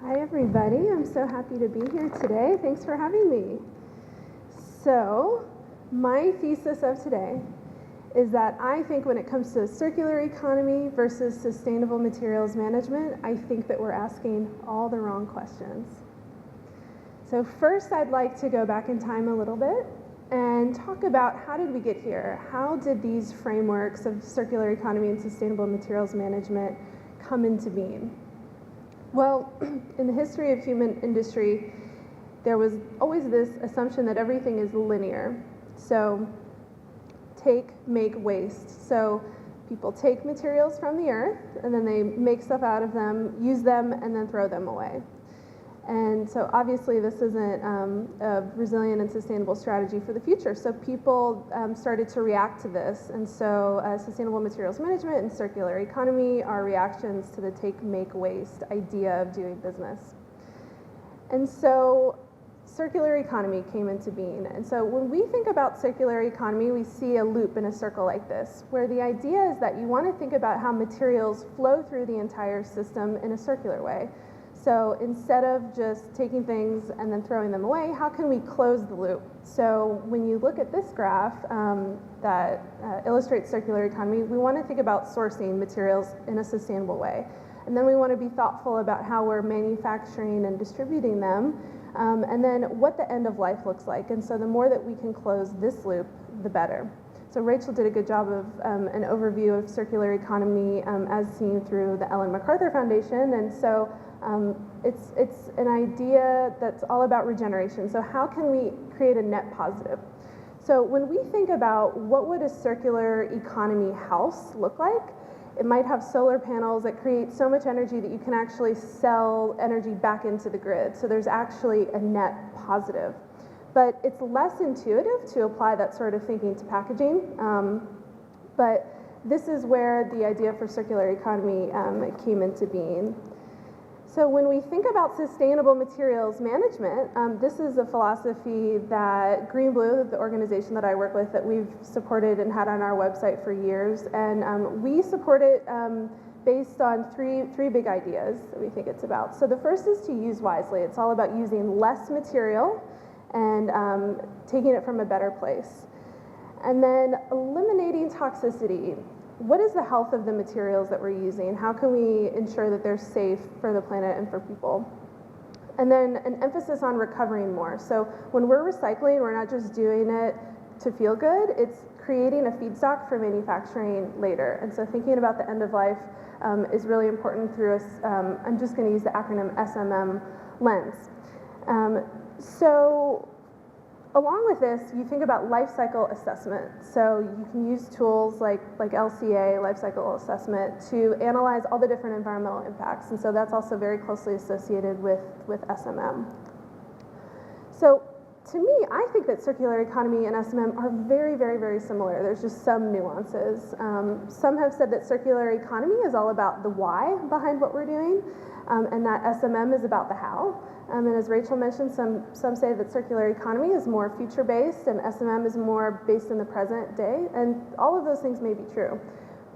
Hi everybody, I'm so happy to be here today. Thanks for having me. So, my thesis of today is that I think when it comes to circular economy versus sustainable materials management, I think that we're asking all the wrong questions. So first I'd like to go back in time a little bit and talk about how did we get here? How did these frameworks of circular economy and sustainable materials management come into being? Well, in the history of human industry, there was always this assumption that everything is linear. So take, make, waste. So people take materials from the earth and then they make stuff out of them, use them, and then throw them away. And so obviously this isn't a resilient and sustainable strategy for the future. So people started to react to this. And so sustainable materials management and circular economy are reactions to the take, make, waste idea of doing business. And so circular economy came into being. And so when we think about circular economy, we see a loop in a circle like this, where the idea is that you want to think about how materials flow through the entire system in a circular way. So instead of just taking things and then throwing them away, how can we close the loop? So when you look at this graph that illustrates circular economy, we want to think about sourcing materials in a sustainable way. And then we want to be thoughtful about how we're manufacturing and distributing them, and then what the end of life looks like. And so the more that we can close this loop, the better. So Rachel did a good job of an overview of circular economy as seen through the Ellen MacArthur Foundation. And so it's an idea that's all about regeneration. So how can we create a net positive? So when we think about what would a circular economy house look like, it might have solar panels that create so much energy that you can actually sell energy back into the grid. So there's actually a net positive. But it's less intuitive to apply that sort of thinking to packaging. But this is where the idea for circular economy came into being. So when we think about sustainable materials management, this is a philosophy that Green Blue, the organization that I work with, that we've supported and had on our website for years. And we support it based on three big ideas that we think it's about. So the first is to use wisely. It's all about using less material and taking it from a better place. And then eliminating toxicity. What is the health of the materials that we're using? How can we ensure that they're safe for the planet and for people? And then an emphasis on recovering more. So when we're recycling, we're not just doing it to feel good, it's creating a feedstock for manufacturing later. And so thinking about the end of life is really important through I'm just going to use the acronym SMM lens. So along with this, you think about life cycle assessment. So you can use tools like LCA, life cycle assessment, to analyze all the different environmental impacts. And so that's also very closely associated with SMM. So to me, I think that circular economy and SMM are very, very, very similar. There's just some nuances. Some have said that circular economy is all about the why behind what we're doing, and that SMM is about the how. And as Rachel mentioned, some say that circular economy is more future-based and SMM is more based in the present day, and all of those things may be true.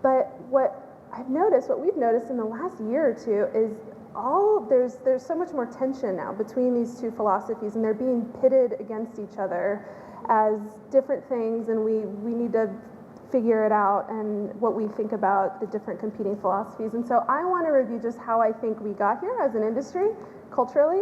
But what we've noticed in the last year or two is there's so much more tension now between these two philosophies, and they're being pitted against each other as different things, and we need to figure it out and what we think about the different competing philosophies. And so I want to review just how I think we got here as an industry, culturally.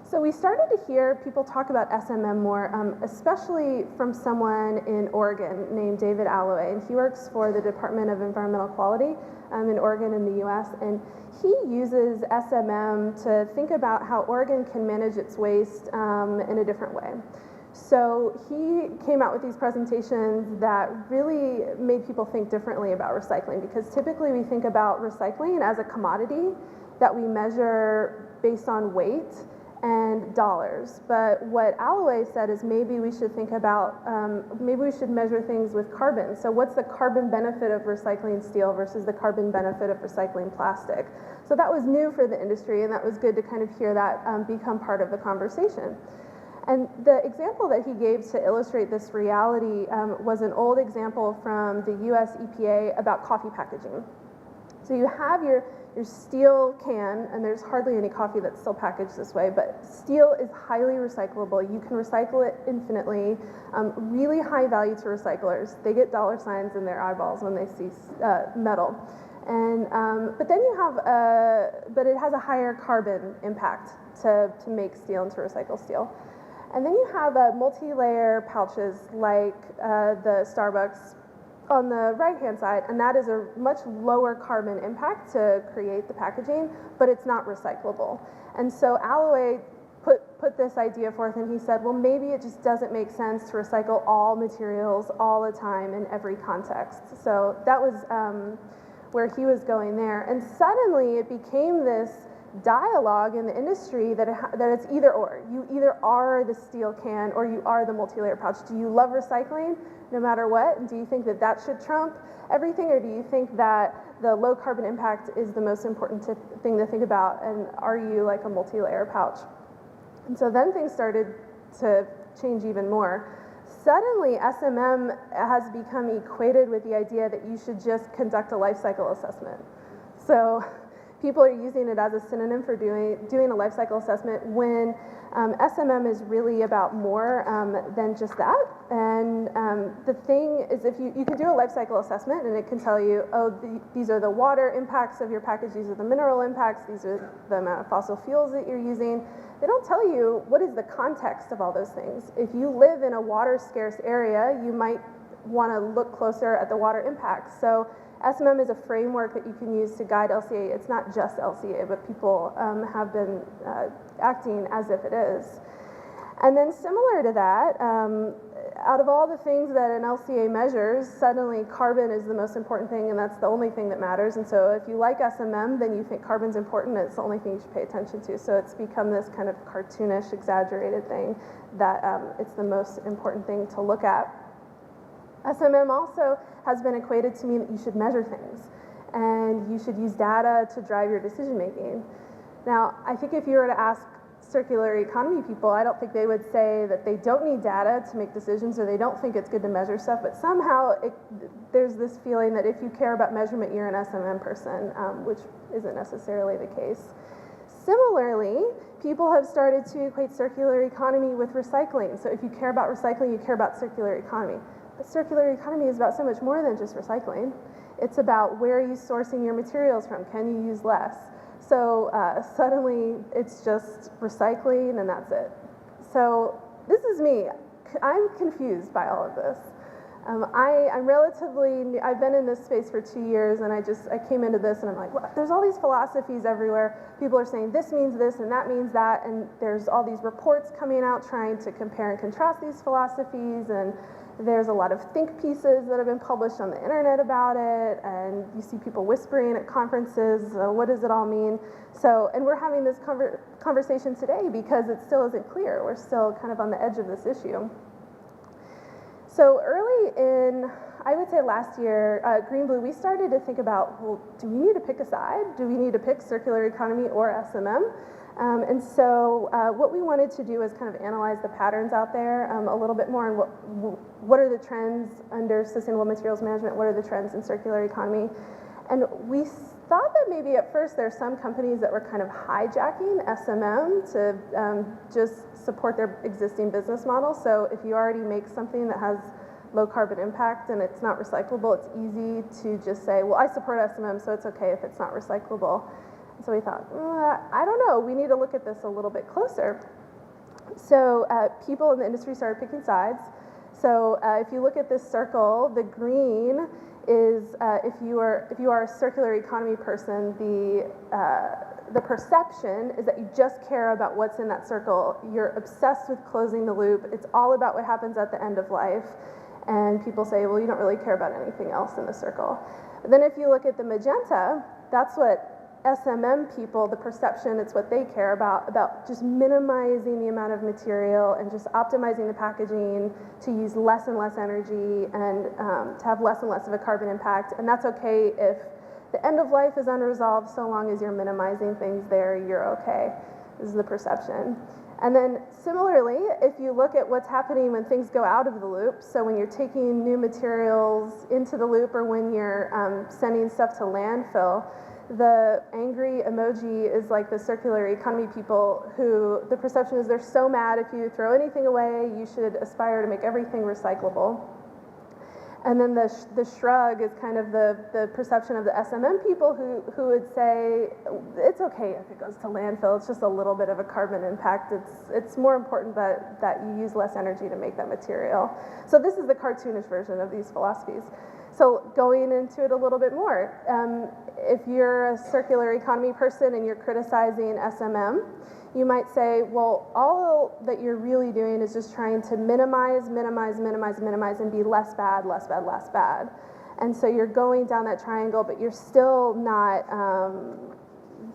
So we started to hear people talk about SMM more, especially from someone in Oregon named David Allaway, and he works for the Department of Environmental Quality in Oregon in the US, and he uses SMM to think about how Oregon can manage its waste in a different way. So he came out with these presentations that really made people think differently about recycling, because typically we think about recycling as a commodity that we measure based on weight and dollars. But what Alaways said is maybe we should think about, maybe we should measure things with carbon. So what's the carbon benefit of recycling steel versus the carbon benefit of recycling plastic? So that was new for the industry, and that was good to kind of hear that become part of the conversation. And the example that he gave to illustrate this reality was an old example from the US EPA about coffee packaging. So you have your steel can, and there's hardly any coffee that's still packaged this way, but steel is highly recyclable. You can recycle it infinitely. Really high value to recyclers. They get dollar signs in their eyeballs when they see metal. And but then you have but it has a higher carbon impact to make steel and to recycle steel. And then you have multi-layer pouches like the Starbucks on the right-hand side, and that is a much lower carbon impact to create the packaging, but it's not recyclable. And so Alloway put this idea forth, and he said, well, maybe it just doesn't make sense to recycle all materials all the time in every context. So that was where he was going there. And suddenly it became this dialogue in the industry that it's either or. You either are the steel can or you are the multi-layer pouch. Do you love recycling no matter what? And do you think that that should trump everything, or do you think that the low carbon impact is the most important thing to think about, and are you like a multi-layer pouch? And so then things started to change even more. Suddenly, SMM has become equated with the idea that you should just conduct a life cycle assessment. So people are using it as a synonym for doing a life cycle assessment when SMM is really about more than just that. And the thing is, if you can do a life cycle assessment, and it can tell you, oh, these are the water impacts of your package, these are the mineral impacts, these are the amount of fossil fuels that you're using. They don't tell you what is the context of all those things. If you live in a water scarce area, you might want to look closer at the water impacts. So SMM is a framework that you can use to guide LCA. It's not just LCA, but people have been acting as if it is. And then similar to that, out of all the things that an LCA measures, suddenly carbon is the most important thing, and that's the only thing that matters. And so if you like SMM, then you think carbon's important, and it's the only thing you should pay attention to. So it's become this kind of cartoonish, exaggerated thing that it's the most important thing to look at. SMM also has been equated to mean that you should measure things, and you should use data to drive your decision making. Now, I think if you were to ask circular economy people, I don't think they would say that they don't need data to make decisions, or they don't think it's good to measure stuff, but somehow there's this feeling that if you care about measurement, you're an SMM person, which isn't necessarily the case. Similarly, people have started to equate circular economy with recycling. So if you care about recycling, you care about circular economy. But circular economy is about so much more than just recycling. It's about where are you sourcing your materials from? Can you use less? So suddenly it's just recycling and that's it. So this is me. I'm confused by all of this. I'm relatively new. I've been in this space for 2 years, and I came into this and I'm like, well, there's all these philosophies everywhere. People are saying this means this and that means that, and there's all these reports coming out trying to compare and contrast these philosophies, and there's a lot of think pieces that have been published on the internet about it, and you see people whispering at conferences, what does it all mean? So, and we're having this conversation today because it still isn't clear. We're still kind of on the edge of this issue. So early in, I would say last year, Green Blue, we started to think about, well, do we need to pick a side? Do we need to pick circular economy or SMM? And so what we wanted to do is kind of analyze the patterns out there a little bit more, and what are the trends under sustainable materials management, what are the trends in circular economy. And we thought that maybe at first there are some companies that were kind of hijacking SMM to just support their existing business model. So if you already make something that has low carbon impact and it's not recyclable, it's easy to just say, well, I support SMM, so it's okay if it's not recyclable. So we thought, I don't know, we need to look at this a little bit closer. So people in the industry started picking sides. So if you look at this circle, the green is if you are a circular economy person, the perception is that you just care about what's in that circle. You're obsessed with closing the loop. It's all about what happens at the end of life. And people say, well, you don't really care about anything else in the circle. But then if you look at the magenta, that's what SMM people, the perception, it's what they care about just minimizing the amount of material and just optimizing the packaging to use less and less energy and to have less and less of a carbon impact. And that's okay if the end of life is unresolved, so long as you're minimizing things there, you're okay. This is the perception. And then similarly, if you look at what's happening when things go out of the loop, so when you're taking new materials into the loop or when you're sending stuff to landfill, the angry emoji is like the circular economy people who the perception is they're so mad if you throw anything away, you should aspire to make everything recyclable. And then the shrug is kind of the perception of the SMM people who would say, it's okay if it goes to landfill, it's just a little bit of a carbon impact. It's more important that you use less energy to make that material. So this is the cartoonish version of these philosophies. So going into it a little bit more, if you're a circular economy person and you're criticizing SMM, you might say, well, all that you're really doing is just trying to minimize, and be less bad. And so you're going down that triangle, but you're still not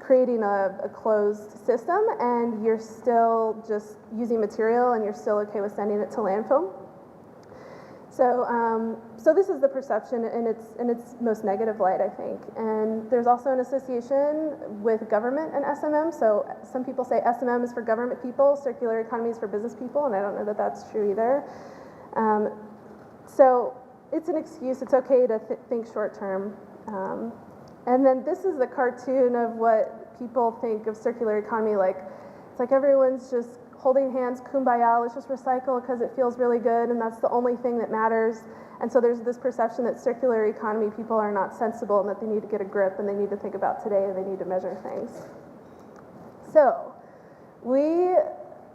creating a closed system, and you're still just using material, and you're still okay with sending it to landfill. So this is the perception in its most negative light, I think. And there's also an association with government and SMM. So some people say SMM is for government people, circular economy is for business people, and I don't know that that's true either. So it's an excuse. It's okay to think short term. And then this is the cartoon of what people think of circular economy like. It's like everyone's just holding hands, kumbaya, let's just recycle because it feels really good and that's the only thing that matters. And so there's this perception that circular economy people are not sensible and that they need to get a grip and they need to think about today and they need to measure things. So we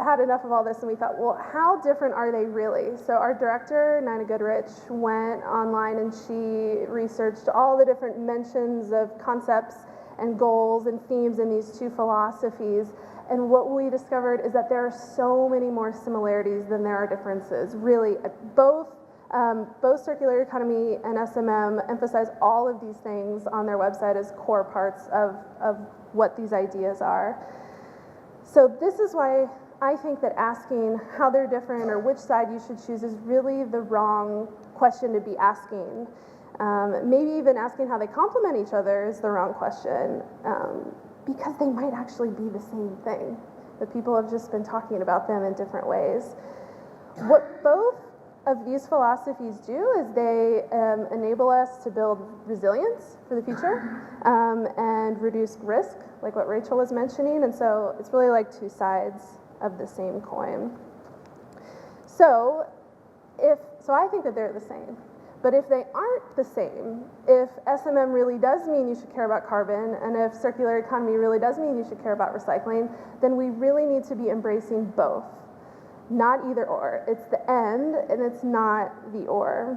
had enough of all this and we thought, well, how different are they really? So our director, Nina Goodrich, went online and she researched all the different mentions of concepts and goals and themes in these two philosophies. And what we discovered is that there are so many more similarities than there are differences. Really, both circular economy and SMM emphasize all of these things on their website as core parts of what these ideas are. So this is why I think that asking how they're different or which side you should choose is really the wrong question to be asking. Maybe even asking how they complement each other is the wrong question. Because they might actually be the same thing. The people have just been talking about them in different ways. What both of these philosophies do is they enable us to build resilience for the future and reduce risk, like what Rachel was mentioning. And so it's really like two sides of the same coin. So I think that they're the same. But if they aren't the same, if SMM really does mean you should care about carbon, and if circular economy really does mean you should care about recycling, then we really need to be embracing both, not either or. It's the and it's not the or.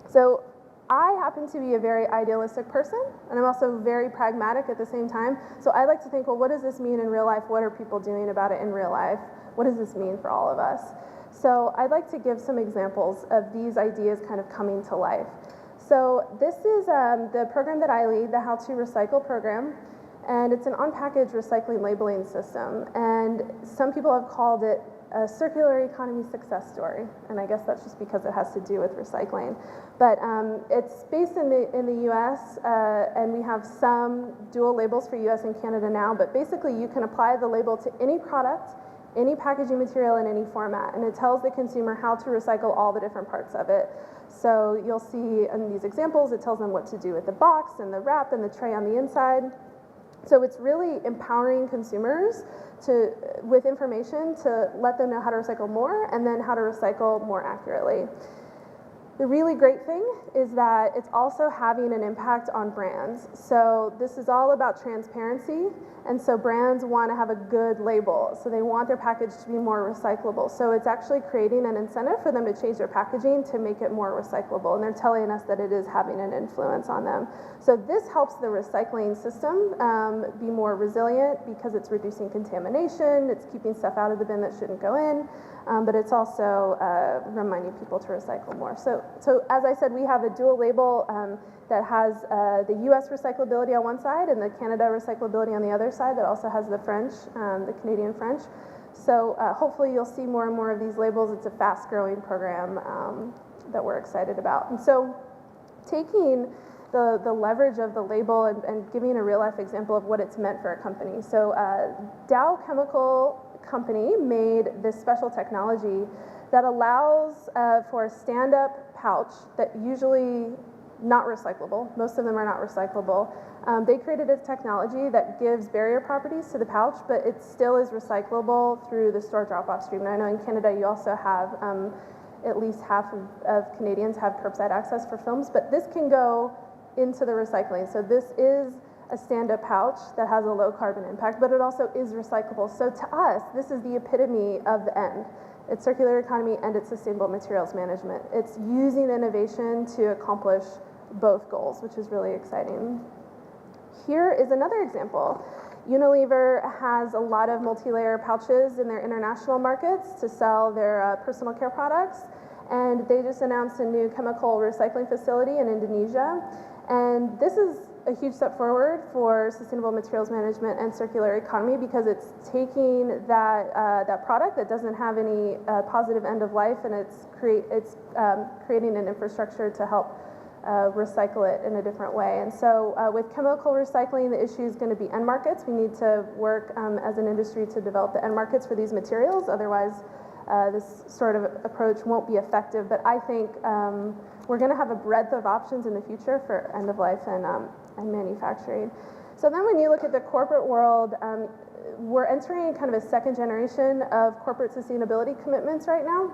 So I happen to be a very idealistic person, and I'm also very pragmatic at the same time. So I like to think, well, what does this mean in real life? What are people doing about it in real life? What does this mean for all of us? So I'd like to give some examples of these ideas kind of coming to life. So this is the program that I lead, the How to Recycle program, and it's an on-package recycling labeling system. And some people have called it a circular economy success story, and I guess that's just because it has to do with recycling. But it's based in the US, and we have some dual labels for US and Canada now, but basically you can apply the label to any product, any packaging material in any format, and it tells the consumer how to recycle all the different parts of it. So you'll see in these examples, it tells them what to do with the box and the wrap and the tray on the inside. So it's really empowering consumers with information to let them know how to recycle more and then how to recycle more accurately. The really great thing is that it's also having an impact on brands. So this is all about transparency, and so brands want to have a good label. So they want their package to be more recyclable. So it's actually creating an incentive for them to change their packaging to make it more recyclable, and they're telling us that it is having an influence on them. So this helps the recycling system be more resilient because it's reducing contamination, it's keeping stuff out of the bin that shouldn't go in, but it's also reminding people to recycle more. So as I said, we have a dual label that has the US recyclability on one side and the Canada recyclability on the other side that also has the French, the Canadian French. So hopefully you'll see more and more of these labels. It's a fast-growing program that we're excited about. And so taking the leverage of the label and giving a real-life example of what it's meant for a company. So Dow Chemical company made this special technology that allows for a stand-up pouch that usually not recyclable. Most of them are not recyclable. They created a technology that gives barrier properties to the pouch, but it still is recyclable through the store drop-off stream. And I know in Canada you also have, at least half of Canadians have curbside access for films, but this can go into the recycling. So this is a stand-up pouch that has a low carbon impact, but it also is recyclable. So to us, this is the epitome of the end. It's circular economy and it's sustainable materials management. It's using innovation to accomplish both goals, which is really exciting. Here is another example. Unilever has a lot of multi-layer pouches in their international markets to sell their personal care products, and they just announced a new chemical recycling facility in Indonesia. And this is a huge step forward for sustainable materials management and circular economy, because it's taking that product that doesn't have any positive end of life, and it's creating an infrastructure to help recycle it in a different way. And so with chemical recycling, the issue is going to be end markets. We need to work as an industry to develop the end markets for these materials. Otherwise, this sort of approach won't be effective. But I think we're going to have a breadth of options in the future for end of life and manufacturing. So then when you look at the corporate world, we're entering kind of a second generation of corporate sustainability commitments right now.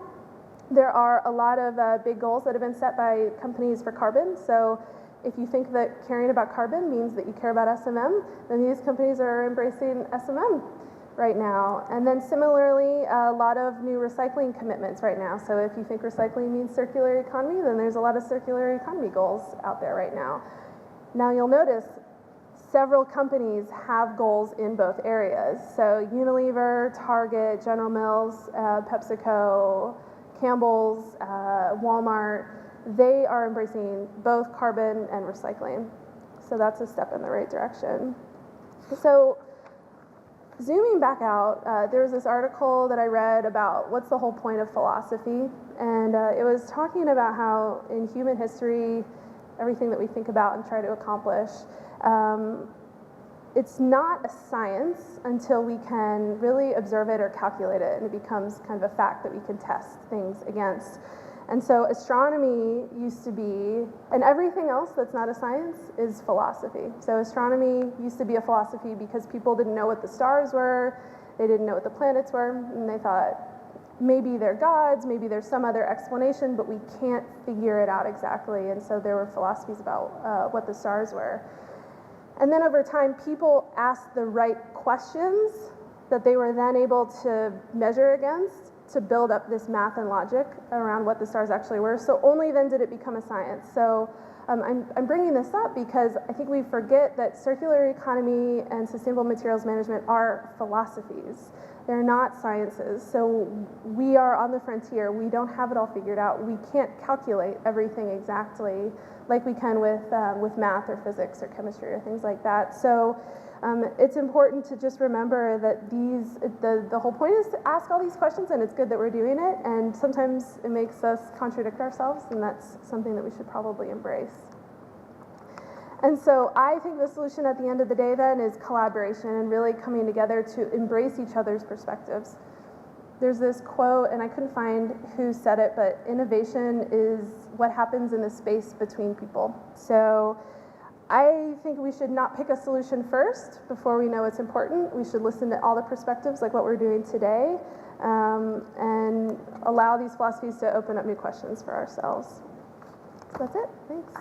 There are a lot of big goals that have been set by companies for carbon. So if you think that caring about carbon means that you care about S&M, then these companies are embracing S&M right now. And then similarly, a lot of new recycling commitments right now. So if you think recycling means circular economy, then there's a lot of circular economy goals out there right now. Now you'll notice several companies have goals in both areas. So Unilever, Target, General Mills, PepsiCo, Campbell's, Walmart, they are embracing both carbon and recycling. So that's a step in the right direction. So zooming back out, there was this article that I read about what's the whole point of philosophy. And it was talking about how in human history, everything that we think about and try to accomplish, it's not a science until we can really observe it or calculate it, and it becomes kind of a fact that we can test things against. And so astronomy used to be, and everything else that's not a science is philosophy. So astronomy used to be a philosophy because people didn't know what the stars were, they didn't know what the planets were, and they thought, maybe they're gods, maybe there's some other explanation, but we can't figure it out exactly. And so there were philosophies about what the stars were. And then over time, people asked the right questions that they were then able to measure against to build up this math and logic around what the stars actually were. So only then did it become a science. So I'm bringing this up because I think we forget that circular economy and sustainable materials management are philosophies. They're not sciences. So we are on the frontier. We don't have it all figured out. We can't calculate everything exactly like we can with math or physics or chemistry or things like that. So it's important to just remember that the whole point is to ask all these questions, and it's good that we're doing it. And sometimes it makes us contradict ourselves, and that's something that we should probably embrace. And so I think the solution at the end of the day then is collaboration and really coming together to embrace each other's perspectives. There's this quote, and I couldn't find who said it, but innovation is what happens in the space between people. So I think we should not pick a solution first before we know it's important. We should listen to all the perspectives like what we're doing today, and allow these philosophies to open up new questions for ourselves. So that's it. Thanks.